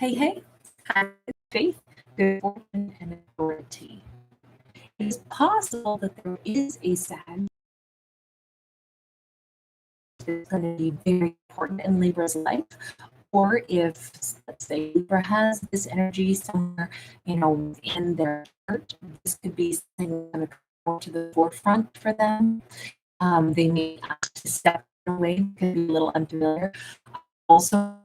Hey, hey, have faith, good fortune, and authority. It is possible that there is a Sag that's going to be very important in Libra's life, or if, let's say, Libra has this energy somewhere, in their chart, this could be something that's going to come more to the forefront for them. They may have to step away, it could be a little unfamiliar. Also,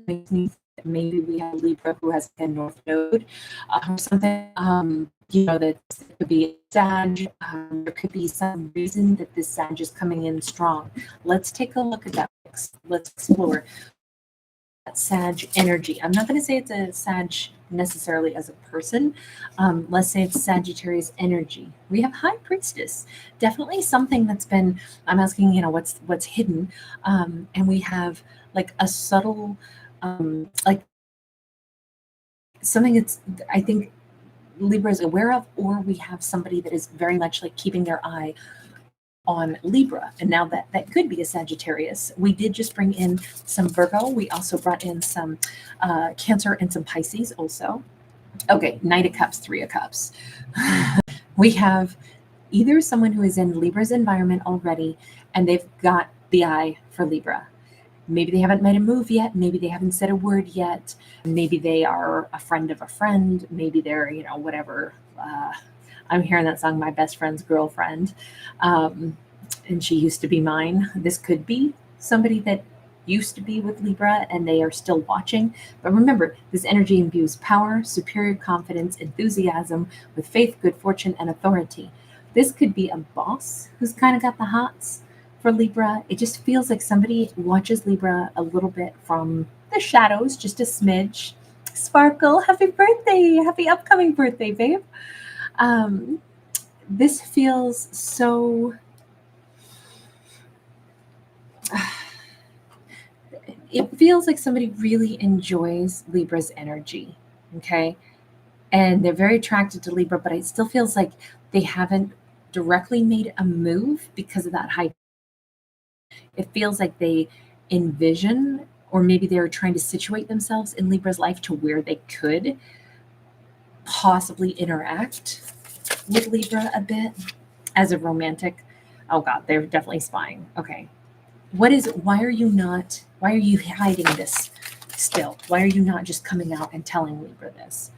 makes me think maybe we have Libra who has a North Node, or something. That could be a Sag. There could be some reason that this Sag is coming in strong. Let's take a look at that. Let's explore that Sag energy. I'm not going to say it's a Sag necessarily as a person. Let's say it's Sagittarius energy. We have High Priestess, definitely something that's been. I'm asking, what's hidden, and we have like a subtle, like something that's I think Libra is aware of, or we have somebody that is very much like keeping their eye on Libra. And now that could be a Sagittarius. We did just bring in some Virgo. We also brought in some Cancer and some Pisces also. Okay, Knight of Cups, Three of Cups. We have either someone who is in Libra's environment already and they've got the eye for Libra. Maybe they haven't made a move yet. Maybe they haven't said a word yet. Maybe they are a friend of a friend. Maybe they're, whatever. I'm hearing that song, My Best Friend's Girlfriend. And she used to be mine. This could be somebody that used to be with Libra and they are still watching. But remember, this energy imbues power, superior confidence, enthusiasm with faith, good fortune, and authority. This could be a boss who's kind of got the hots for Libra. It just feels like somebody watches Libra a little bit from the shadows, just a smidge. Sparkle, happy birthday. Happy upcoming birthday, babe. This feels so. It feels like somebody really enjoys Libra's energy, okay? And they're very attracted to Libra, but it still feels like they haven't directly made a move because of that high. It feels like they envision, or maybe they're trying to situate themselves in Libra's life to where they could possibly interact with Libra a bit as a romantic. Oh God, they're definitely spying. Okay. Why are you hiding this still? Why are you not just coming out and telling Libra this?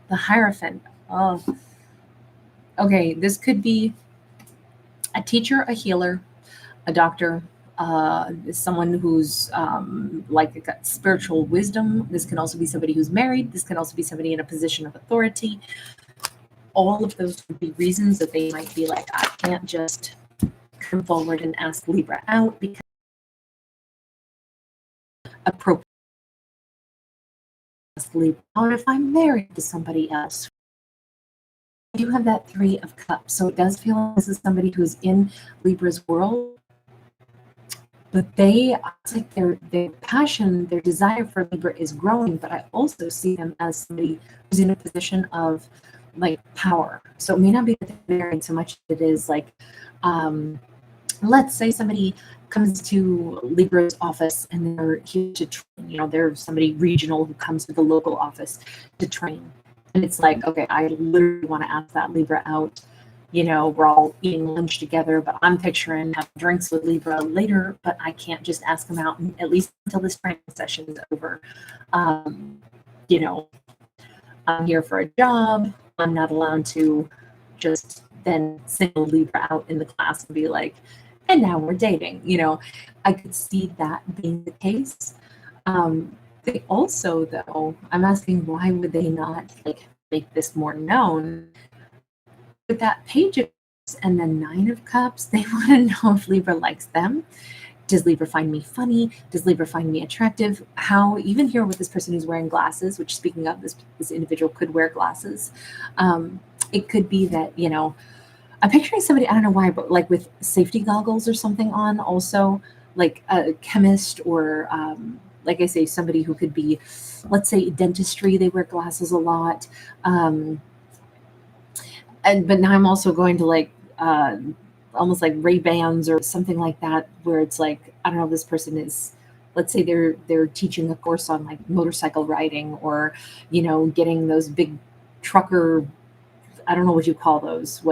The Hierophant. Oh, okay. This could be a teacher, a healer, a doctor, someone who's like got spiritual wisdom. This can also be somebody who's married. This can also be somebody in a position of authority. All of those would be reasons that they might be like, I can't just come forward and ask Libra out because appropriate. Libra out if I'm married to somebody else. I do have that Three of Cups, so it does feel like this is somebody who's in Libra's world, but it's like their passion, their desire for Libra is growing, but I also see them as somebody who's in a position of like power. So it may not be that they're married so much as it is like, let's say somebody comes to Libra's office and they're here to train, they're somebody regional who comes to the local office to train. And it's like, okay, I literally want to ask that Libra out. We're all eating lunch together, but I'm picturing having drinks with Libra later, but I can't just ask him out at least until this training session is over. I'm here for a job. I'm not allowed to just then single Libra out in the class and be like, and now we're dating. I could see that being the case. They also, though, I'm asking why would they not like make this more known? With that Page of Cups and the Nine of Cups, they want to know if Libra likes them. Does Libra find me funny? Does Libra find me attractive? How, even here with this person who's wearing glasses, which speaking of, this individual could wear glasses. It could be that, I'm picturing somebody, I don't know why, but like with safety goggles or something on, also like a chemist or like I say, somebody who could be, let's say dentistry, they wear glasses a lot. But now I'm also going to like almost like Ray-Bans or something like that, where it's like, I don't know, this person is let's say they're teaching a course on like motorcycle riding, or getting those big trucker, I don't know what you call those,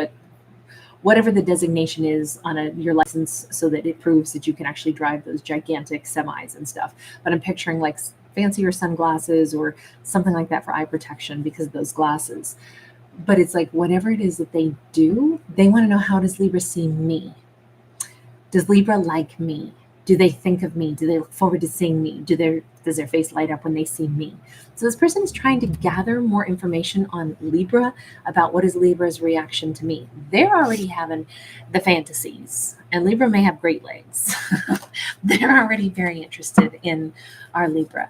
whatever the designation is on your license, so that it proves that you can actually drive those gigantic semis and stuff. But I'm picturing like fancier sunglasses or something like that for eye protection because of those glasses. But it's like whatever it is that they do, they want to know, how does Libra see me? Does Libra like me? Do they think of me? Do they look forward to seeing me? Does their face light up when they see me? So this person is trying to gather more information on Libra about what is Libra's reaction to me. They're already having the fantasies, and Libra may have great legs. They're already very interested in our Libra.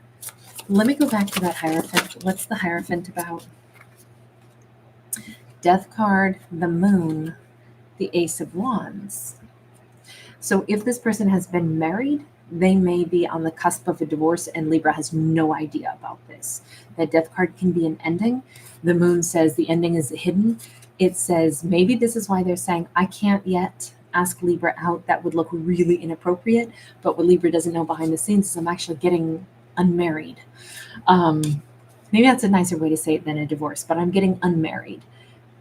Let me go back to that Hierophant. What's the Hierophant about? Death card, the Moon, the Ace of Wands. So if this person has been married, they may be on the cusp of a divorce, and Libra has no idea about this. That Death card can be an ending. The Moon says the ending is hidden. It says maybe this is why they're saying, I can't yet ask Libra out. That would look really inappropriate. But what Libra doesn't know behind the scenes is I'm actually getting unmarried. Maybe that's a nicer way to say it than a divorce, but I'm getting unmarried.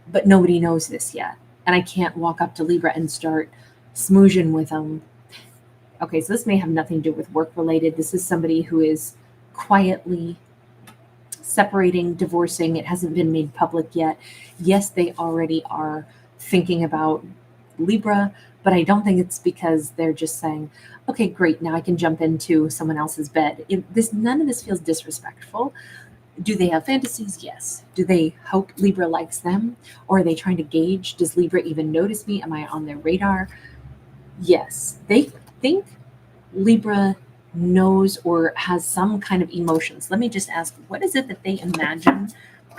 But nobody knows this yet. And I can't walk up to Libra and start smoozing with them. Okay, so this may have nothing to do with work related. This is somebody who is quietly separating, divorcing. It hasn't been made public yet. Yes, they already are thinking about Libra, but I don't think it's because they're just saying, okay, great, now I can jump into someone else's bed. None of this feels disrespectful. Do they have fantasies? Yes. Do they hope Libra likes them? Or are they trying to gauge, does Libra even notice me? Am I on their radar? Yes. They think Libra knows or has some kind of emotions. Let me just ask, what is it that they imagine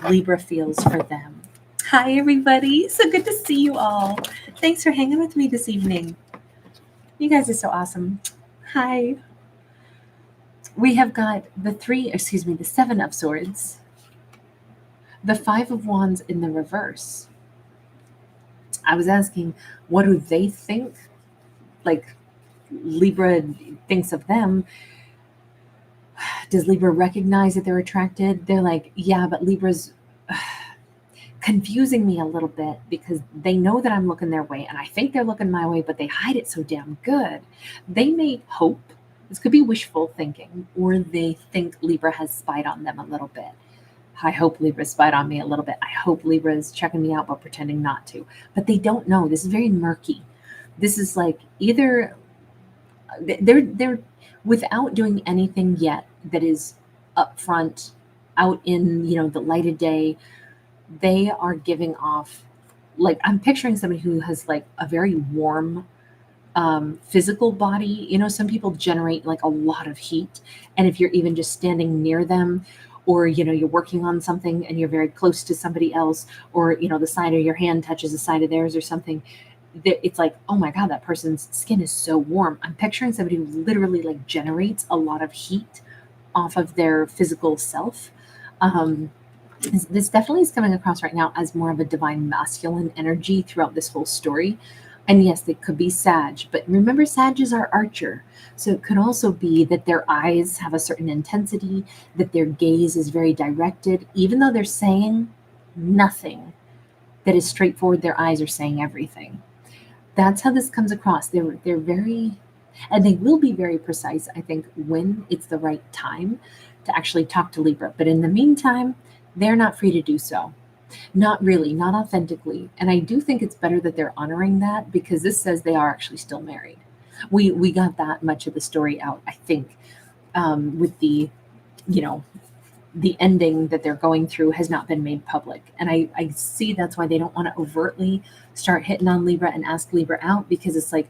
Libra feels for them? Hi, everybody. So good to see you all. Thanks for hanging with me this evening. You guys are so awesome. Hi. We have got the 7 of Swords, the 5 of Wands in the reverse. I was asking, what do they think? Like, Libra thinks of them. Does Libra recognize that they're attracted? They're like, yeah, but Libra's confusing me a little bit because they know that I'm looking their way and I think they're looking my way, but they hide it so damn good. They may hope, this could be wishful thinking, or they think Libra has spied on them a little bit. I hope Libra spied on me a little bit. I hope Libra is checking me out but pretending not to. But they don't know. This is very murky. This is like either they're without doing anything yet that is upfront, out in the light of day. They are giving off, like, I'm picturing somebody who has like a very warm physical body. Some people generate like a lot of heat, and if you're even just standing near them, or you're working on something and you're very close to somebody else, or the side of your hand touches the side of theirs or something, it's like, oh my god, that person's skin is so warm. I'm picturing somebody who literally like generates a lot of heat off of their physical self. This definitely is coming across right now as more of a divine masculine energy throughout this whole story. And yes, they could be Sag, but remember, Sag is our archer. So it could also be that their eyes have a certain intensity, that their gaze is very directed, even though they're saying nothing that is straightforward, their eyes are saying everything. That's how this comes across. They're very, and they will be very precise, I think, when it's the right time to actually talk to Libra. But in the meantime, they're not free to do so. Not really, not authentically. And I do think it's better that they're honoring that, because this says they are actually still married. We got that much of the story out, I think, with the ending that they're going through has not been made public. And I see that's why they don't want to overtly start hitting on Libra and ask Libra out, because it's like,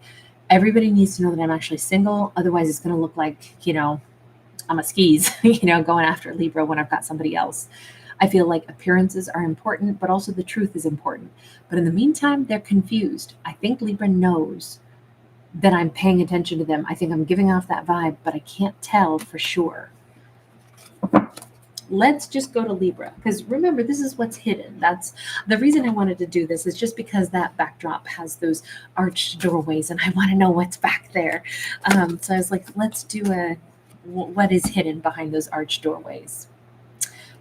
everybody needs to know that I'm actually single. Otherwise, it's going to look like, I'm a skis, going after Libra when I've got somebody else. I feel like appearances are important, but also the truth is important. But in the meantime, they're confused. I think Libra knows that I'm paying attention to them. I think I'm giving off that vibe, but I can't tell for sure. Let's just go to Libra, because remember, this is what's hidden. That's the reason I wanted to do this, is just because that backdrop has those arched doorways and I want to know what's back there. So I was like, let's do what is hidden behind those arched doorways.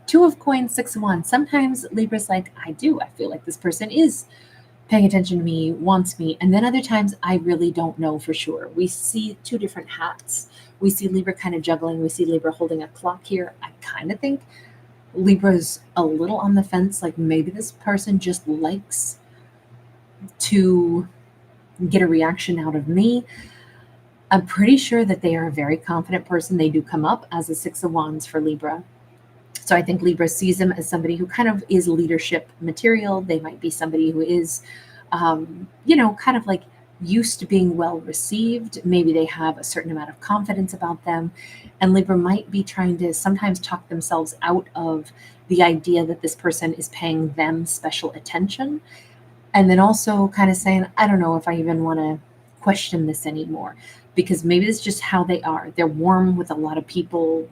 Two of coins, six of wands. Sometimes Libra's like, I feel like this person is paying attention to me, wants me. And then other times I really don't know for sure. We see two different hats. We see Libra kind of juggling. We see Libra holding a clock here. I kind of think Libra's a little on the fence. Like maybe this person just likes to get a reaction out of me. I'm pretty sure that they are a very confident person. They do come up as a six of wands for Libra. So I think Libra sees them as somebody who kind of is leadership material. They might be somebody who is, kind of like used to being well received. Maybe they have a certain amount of confidence about them. And Libra might be trying to sometimes talk themselves out of the idea that this person is paying them special attention. And then also kind of saying, I don't know if I even want to question this anymore, because maybe it's just how they are. They're warm with a lot of people.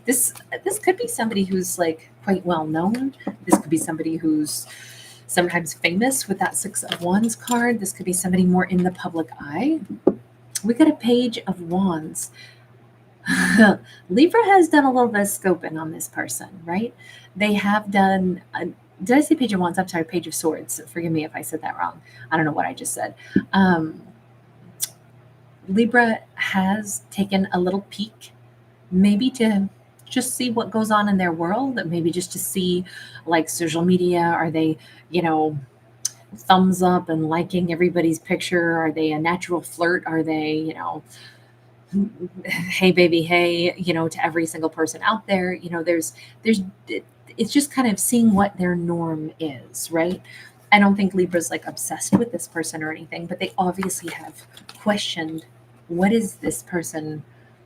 This could be somebody who's like quite well known. This could be somebody who's sometimes famous with that six of wands card. This could be somebody more in the public eye. We got a page of wands. Libra has done a little bit of scoping on this person, right? They have done, did I say page of wands? I'm sorry, page of swords. Forgive me if I said that wrong. I don't know what I just said. Libra has taken a little peek, maybe to just see what goes on in their world, maybe just to see like social media. Are they, thumbs up and liking everybody's picture? Are they a natural flirt? Are they, hey baby, hey, to every single person out there? It's just kind of seeing what their norm is, right? I don't think Libra's like obsessed with this person or anything, but they obviously have questioned, what is this person?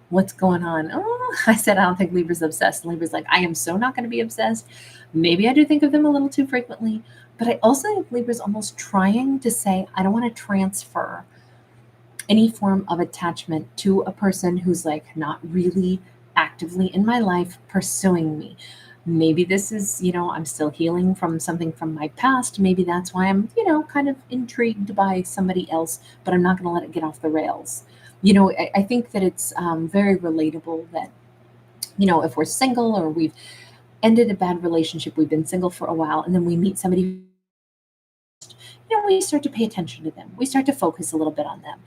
What's going on? Oh, I said, I don't think Libra's obsessed. And Libra's like, I am so not going to be obsessed. Maybe I do think of them a little too frequently, but I also think Libra's almost trying to say, I don't want to transfer any form of attachment to a person who's like not really actively in my life pursuing me. Maybe this is, I'm still healing from something from my past. Maybe that's why I'm, kind of intrigued by somebody else, but I'm not going to let it get off the rails. I think that it's very relatable that, if we're single or we've ended a bad relationship, we've been single for a while, and then we meet somebody, we start to pay attention to them. We start to focus a little bit on them.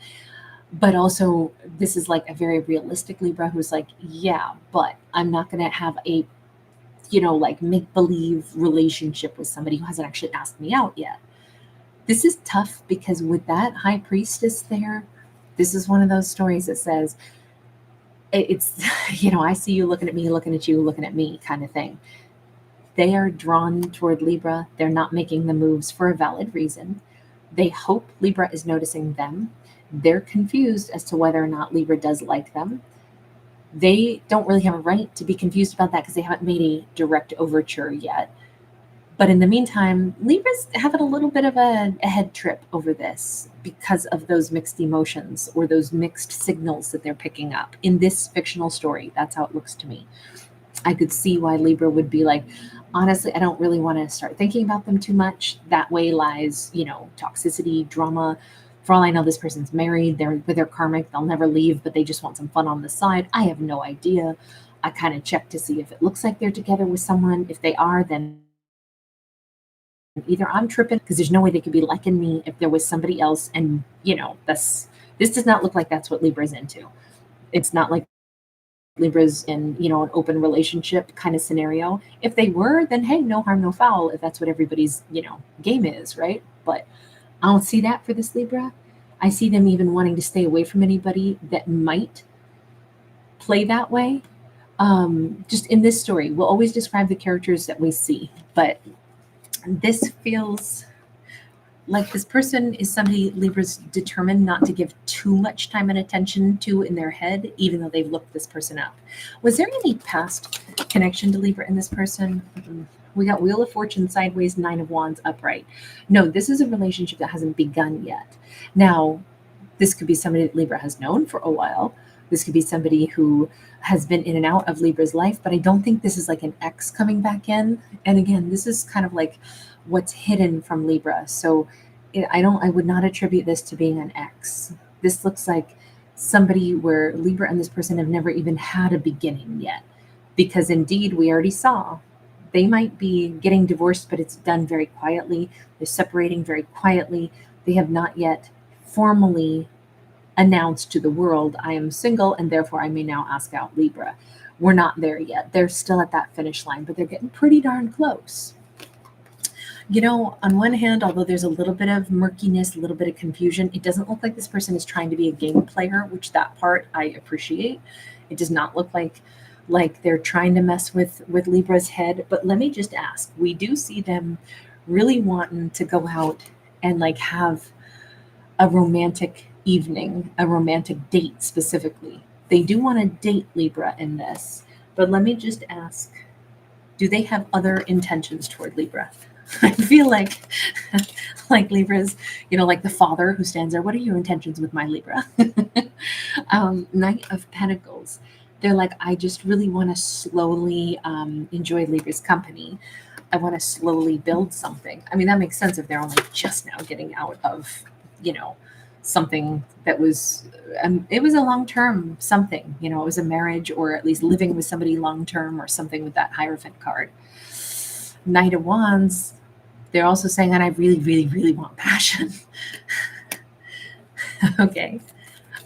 But also, this is like a very realistic Libra who's like, yeah, but I'm not going to have a like make-believe relationship with somebody who hasn't actually asked me out yet. This is tough because with that high priestess there, this is one of those stories that says, it's, I see you looking at me, looking at you, looking at me kind of thing. They are drawn toward Libra. They're not making the moves for a valid reason. They hope Libra is noticing them. They're confused as to whether or not Libra does like them. They don't really have a right to be confused about that because they haven't made a direct overture yet. But in the meantime, Libra's having a little bit of a head trip over this because of those mixed emotions or those mixed signals that they're picking up in this fictional story. That's how it looks to me. I could see why Libra would be like, honestly, I don't really want to start thinking about them too much. That way lies, toxicity, drama. For all I know, this person's married. They're with their karmic. They'll never leave, but they just want some fun on the side. I have no idea. I kind of check to see if it looks like they're together with someone. If they are, then either I'm tripping because there's no way they could be liking me if there was somebody else. And, this does not look like that's what Libra's into. It's not like Libra's in, an open relationship kind of scenario. If they were, then hey, no harm, no foul, if that's what everybody's, game is, right? But I don't see that for this Libra. I see them even wanting to stay away from anybody that might play that way. Just in this story, we'll always describe the characters that we see, but this feels like this person is somebody Libra's determined not to give too much time and attention to in their head, even though they've looked this person up. Was there any past connection to Libra in this person? We got Wheel of Fortune sideways, Nine of Wands upright. No, this is a relationship that hasn't begun yet. Now, this could be somebody that Libra has known for a while. This could be somebody who has been in and out of Libra's life, but I don't think this is like an ex coming back in. And again, this is kind of like what's hidden from Libra. So I would not attribute this to being an ex. This looks like somebody where Libra and this person have never even had a beginning yet. Because indeed, we already saw they might be getting divorced, but it's done very quietly. They're separating very quietly. They have not yet formally announced to the world, I am single and therefore I may now ask out Libra. We're not there yet. They're still at that finish line, but they're getting pretty darn close. You know, on one hand, although there's a little bit of murkiness, a little bit of confusion, it doesn't look like this person is trying to be a game player, which that part I appreciate. It does not look like they're trying to mess with Libra's head. But let me just ask, we do see them really wanting to go out and like have a romantic evening, a romantic date specifically. They do want to date Libra in this. But let me just ask, do they have other intentions toward Libra? I feel like Libra's, like the father who stands there. What are your intentions with my Libra? Knight of Pentacles. They're like, I just really want to slowly enjoy Libra's company. I want to slowly build something. I mean, that makes sense if they're only just now getting out of, something that was, it was a long-term something, it was a marriage or at least living with somebody long-term or something with that Hierophant card. Knight of Wands, they're also saying, and I really, really, really want passion. Okay.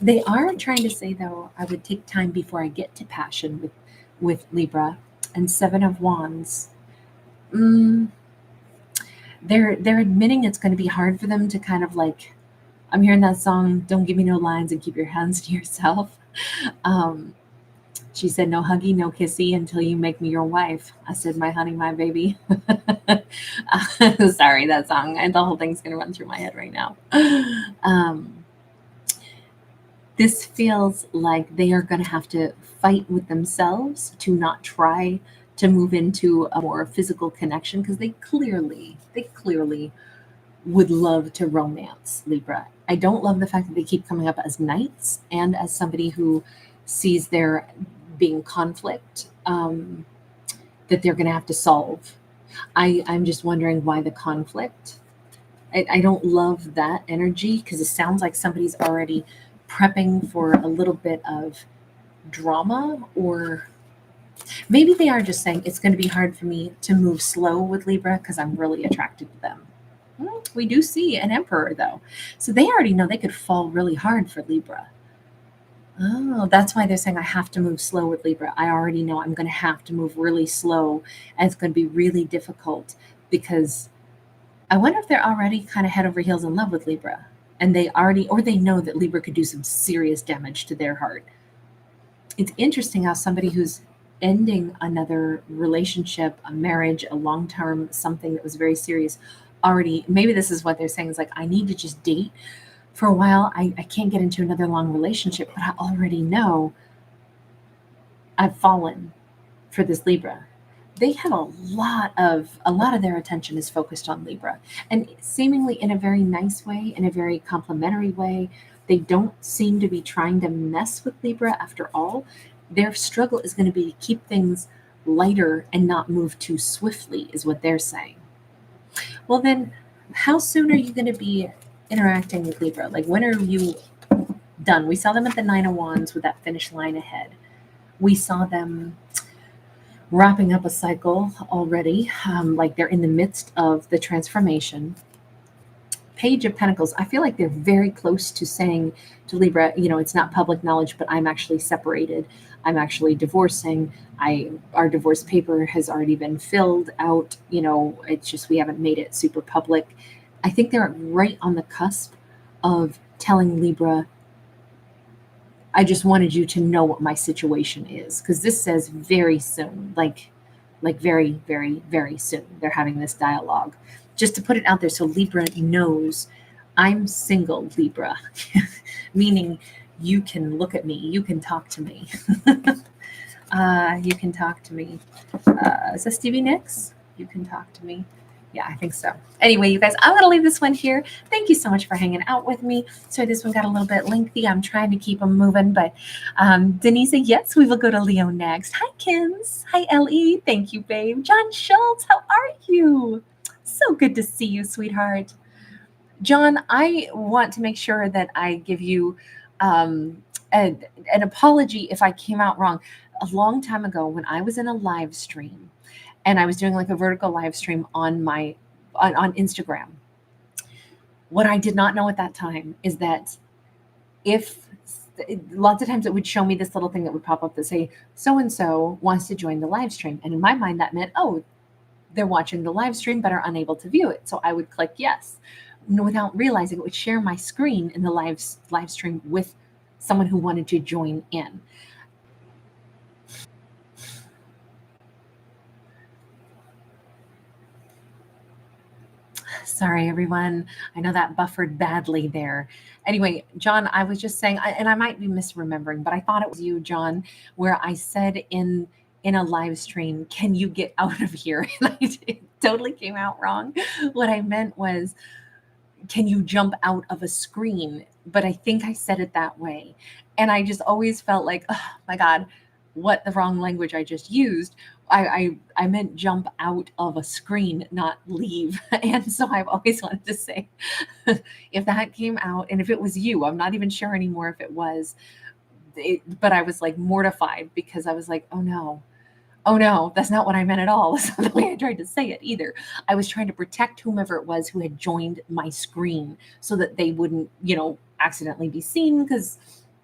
They are trying to say, though, I would take time before I get to passion with Libra. And Seven of Wands. They're admitting it's going to be hard for them to kind of like, I'm hearing that song, Don't Give Me No Lines and Keep Your Hands to Yourself. She said, no huggy, no kissy until you make me your wife. I said, my honey, my baby. Sorry, that song. And the whole thing's going to run through my head right now. This feels like they are going to have to fight with themselves to not try to move into a more physical connection because they clearly would love to romance Libra. I don't love the fact that they keep coming up as knights and as somebody who sees there being conflict that they're going to have to solve. I'm just wondering why the conflict. I don't love that energy because it sounds like somebody's already prepping for a little bit of drama, or maybe they are just saying it's going to be hard for me to move slow with Libra because I'm really attracted to them. We do see an Emperor, though. So they already know they could fall really hard for Libra. Oh, that's why they're saying I have to move slow with Libra. I already know I'm going to have to move really slow, and it's going to be really difficult because I wonder if they're already kind of head over heels in love with Libra, and they know that Libra could do some serious damage to their heart. It's interesting how somebody who's ending another relationship, a marriage, a long-term something that was very serious, already, maybe this is what they're saying, is like, I need to just date for a while. I can't get into another long relationship, but I already know I've fallen for this Libra. They have a lot of their attention is focused on Libra, and seemingly in a very nice way, in a very complimentary way. They don't seem to be trying to mess with Libra after all. Their struggle is going to be to keep things lighter and not move too swiftly, is what they're saying. Well, then, how soon are you going to be interacting with Libra? Like, when are you done? We saw them at the Nine of Wands with that finish line ahead. We saw them wrapping up a cycle already, like they're in the midst of the transformation. Page of Pentacles, I feel like they're very close to saying to Libra, it's not public knowledge, but I'm actually separated. I'm actually divorcing. Our divorce paper has already been filled out. It's just we haven't made it super public. I think they're right on the cusp of telling Libra, I just wanted you to know what my situation is, because this says very soon, like very, very, very soon. They're having this dialogue just to put it out there so Libra knows I'm single, Libra, meaning you can look at me, you can talk to me. You can talk to me. Is that Stevie Nicks? You can talk to me. Yeah, I think so. Anyway, you guys, I'm going to leave this one here. Thank you so much for hanging out with me. So this one got a little bit lengthy. I'm trying to keep them moving, but Denise, yes, we will go to Leo next. Hi, Kins. Hi, Ellie. Thank you, babe. John Schultz, how are you? So good to see you, sweetheart. John, I want to make sure that I give you an apology if I came out wrong. A long time ago when I was in a live stream and I was doing like a vertical live stream on my on Instagram, what I did not know at that time is that if lots of times it would show me this little thing that would pop up that say so and so wants to join the live stream, and in my mind that meant, oh, they're watching the live stream but are unable to view it. So I would click yes, without realizing it would share my screen in the live stream with someone who wanted to join in. Sorry, everyone. I know that buffered badly there. Anyway, John, I was just saying, and I might be misremembering, but I thought it was you, John, where I said in a live stream, "Can you get out of here?" And it totally came out wrong. What I meant was, "Can you jump out of a screen?" But I think I said it that way, and I just always felt like, oh my God, what the wrong language I just used. I meant jump out of a screen, not leave. And so I've always wanted to say, if that came out, and if it was you, I'm not even sure anymore if it was, but I was like mortified because I was like, oh no, that's not what I meant at all. That's not the way I tried to say it either. I was trying to protect whomever it was who had joined my screen so that they wouldn't, accidentally be seen, because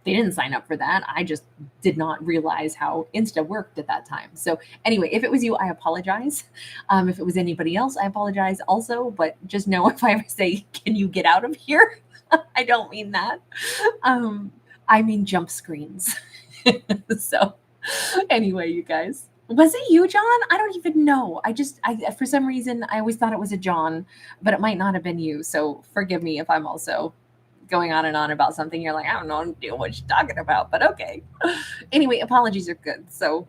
they didn't sign up for that. I just did not realize how Insta worked at that time. So anyway, if it was you, I apologize. If it was anybody else, I apologize also. But just know, if I ever say, "Can you get out of here?" I don't mean that. I mean jump screens. So anyway, you guys. Was it you, John? I don't even know. I for some reason, I always thought it was a John, but it might not have been you. So forgive me if I'm also going on and on about something. You're like, I don't know what you're talking about, but okay. Anyway, apologies are good. So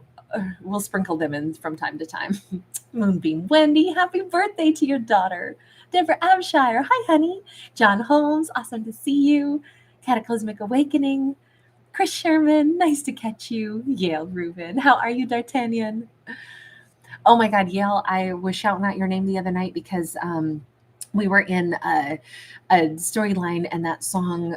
we'll sprinkle them in from time to time. Moonbeam Wendy, happy birthday to your daughter. Deborah Abshire, hi, honey. John Holmes, awesome to see you. Cataclysmic Awakening. Chris Sherman, nice to catch you. Yale Rubin, how are you, D'Artagnan? Oh my God, Yale, I was shouting out your name the other night because we were in a storyline, and that song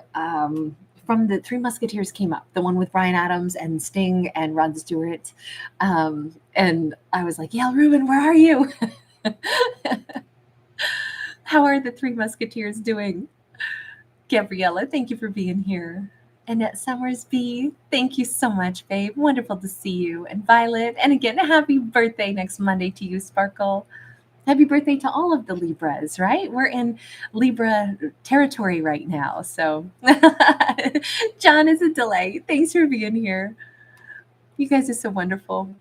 from the Three Musketeers came up, the one with Bryan Adams and Sting and Rod Stewart. And I was like, Yale Rubin, where are you? How are the Three Musketeers doing? Gabriella, thank you for being here. Annette Summersby, thank you so much, babe. Wonderful to see you. And Violet, and again, happy birthday next Monday to you, Sparkle. Happy birthday to all of the Libras, right? We're in Libra territory right now. So, John, is a delight. Thanks for being here. You guys are so wonderful.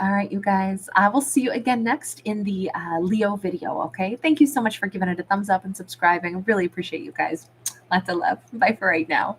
All right, you guys. I will see you again next in the Leo video, okay? Thank you so much for giving it a thumbs up and subscribing. I really appreciate you guys. Lots of love. Bye for right now.